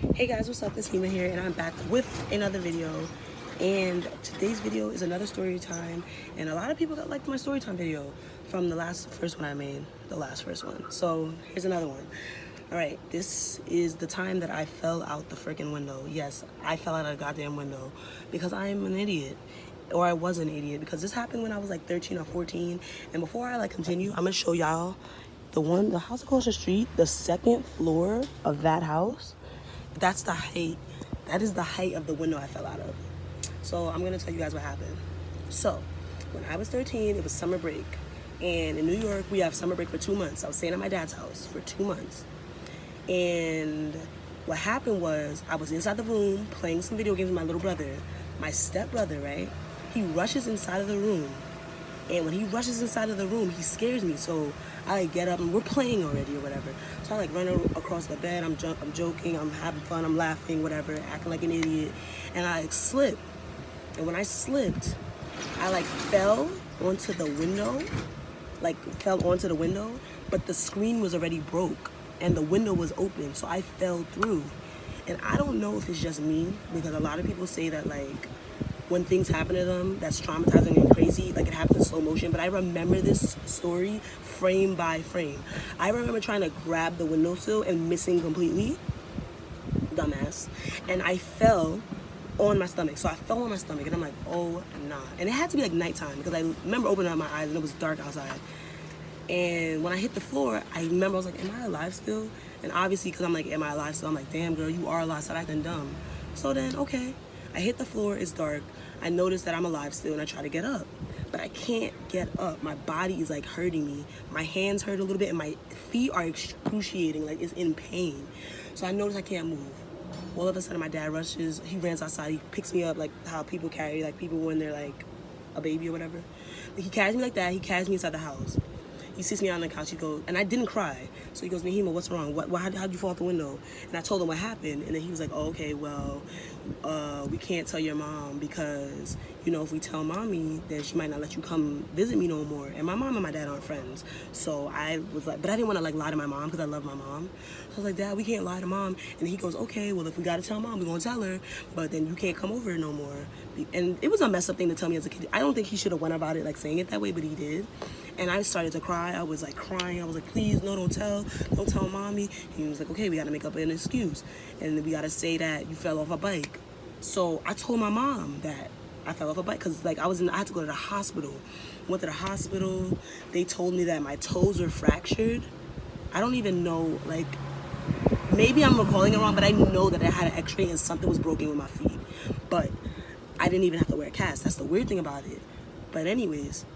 Hey guys, what's up? It's Hema here, and I'm back with another video. And today's video is another story time. And a lot of people got liked my story time video from the first one I made, the last first one. So here's another one. All right, this is the time that I fell out the freaking window. Yes, I fell out of a goddamn window because I'm an idiot. Or I was an idiot, because this happened when I was like 13 or 14. And before I continue, I'm gonna show y'all the house across the street, the second floor of that house. That's the height. That is the height of the window I fell out of. So I'm gonna tell you guys what happened. So when I was 13, it was summer break. And in New York, we have summer break for 2 months. I was staying at my dad's house for 2 months. And what happened was I was inside the room playing some video games with my little brother. My stepbrother, right? He rushes inside of the room. And when he rushes inside of the room, he scares me. So I get up, and we're playing already or whatever. So I run across the bed. I'm joking, I'm having fun, I'm laughing, whatever, acting like an idiot. And I slip. And when I slipped, I fell onto the window. Fell onto the window, but the screen was already broke and the window was open. So I fell through. And I don't know if it's just me, because a lot of people say that when things happen to them that's traumatizing and crazy, it happens in slow motion. But I remember this story frame by frame. I remember trying to grab the windowsill and missing completely. Dumbass. And I fell on my stomach. So I fell on my stomach, and I'm like, oh nah. And it had to be nighttime, because I remember opening up my eyes and it was dark outside. And when I hit the floor, I remember I was like, am I alive still? And obviously, because I'm like, am I alive still? I'm like, damn girl, you are alive. Stop acting dumb. So then, okay. I hit the floor, it's dark. I notice that I'm alive still, and I try to get up. But I can't get up. My body is hurting me. My hands hurt a little bit, and my feet are excruciating, it's in pain. So I notice I can't move. All of a sudden, my dad rushes, he runs outside, he picks me up how people carry, people when they're a baby or whatever. He carries me like that, he carries me inside the house. He sits me on the couch, he goes, and I didn't cry. So he goes, Mahima, what's wrong? How'd you fall out the window? And I told him what happened. And then he was like, oh, okay, well, we can't tell your mom, because, if we tell mommy, then she might not let you come visit me no more. And my mom and my dad aren't friends. So I was but I didn't want to lie to my mom, because I love my mom. So I was like, Dad, we can't lie to mom. And he goes, okay, well, if we got to tell mom, we're going to tell her, but then you can't come over no more. And it was a messed up thing to tell me as a kid. I don't think he should have went about it saying it that way, but he did. And I started to cry. I was crying. I was like, please, no, don't tell mommy. And he was like, okay, we got to make up an excuse. And we got to say that you fell off a bike. So I told my mom that I fell off a bike, because I had to go to the hospital. Went to the hospital. They told me that my toes were fractured. I don't even know, maybe I'm recalling it wrong, but I know that I had an x-ray and something was broken with my feet. But I didn't even have to wear a cast. That's the weird thing about it. But anyways,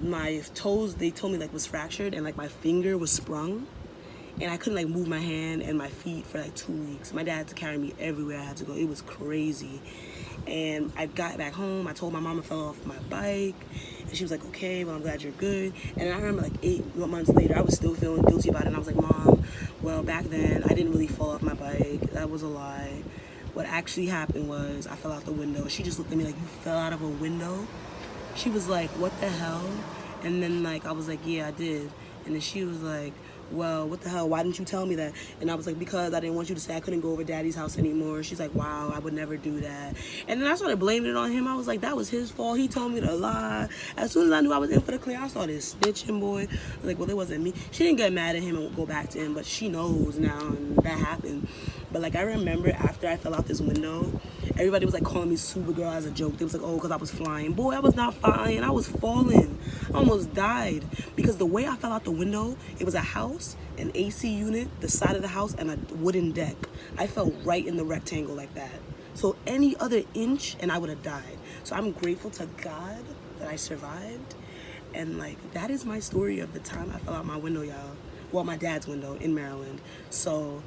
my toes, they told me was fractured, and my finger was sprung, and I couldn't move my hand and my feet for 2 weeks. My dad had to carry me everywhere I had to go. It was crazy. And I got back home, I told my mom I fell off my bike, and she was like, okay, well, I'm glad you're good. And I remember 8 months later, I was still feeling guilty about it, and I was like, Mom, well, back then I didn't really fall off my bike. That was a lie. What actually happened was I fell out the window. She just looked at me like, you fell out of a window? She was like, what the hell? And then I was like, yeah, I did. And then she was like, well, what the hell? Why didn't you tell me that? And I was like, because I didn't want you to say I couldn't go over daddy's house anymore. She's like, wow, I would never do that. And then I started blaming it on him. I was like, that was his fault. He told me to lie. As soon as I knew I was in for the clear, I started snitching, boy. I was like, well, it wasn't me. She didn't get mad at him and go back to him, but she knows now, and that happened. But I remember after I fell out this window, everybody was calling me Supergirl as a joke. They was like, oh, because I was flying. Boy, I was not flying. I was falling. I almost died, because the way I fell out the window, it was a house, an AC unit, the side of the house, and a wooden deck. I fell right in the rectangle like that. So any other inch and I would have died. So I'm grateful to God that I survived. And that is my story of the time I fell out my window, y'all. Well, my dad's window in Maryland. So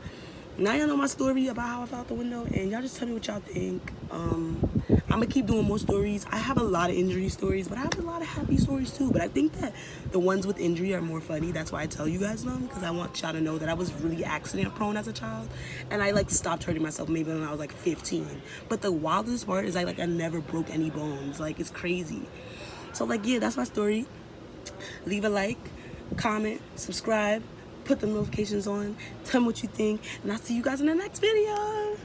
now y'all know my story about how I fell out the window, and y'all just tell me what y'all think. I'm gonna keep doing more stories. I have a lot of injury stories, but I have a lot of happy stories too. But I think that the ones with injury are more funny. That's why I tell you guys them, because I want y'all to know that I was really accident prone as a child, and I stopped hurting myself maybe when I was 15. But the wildest part is I never broke any bones. It's crazy. So yeah, that's my story. Leave a like, comment, subscribe. put the notifications on, tell me what you think, and I'll see you guys in the next video.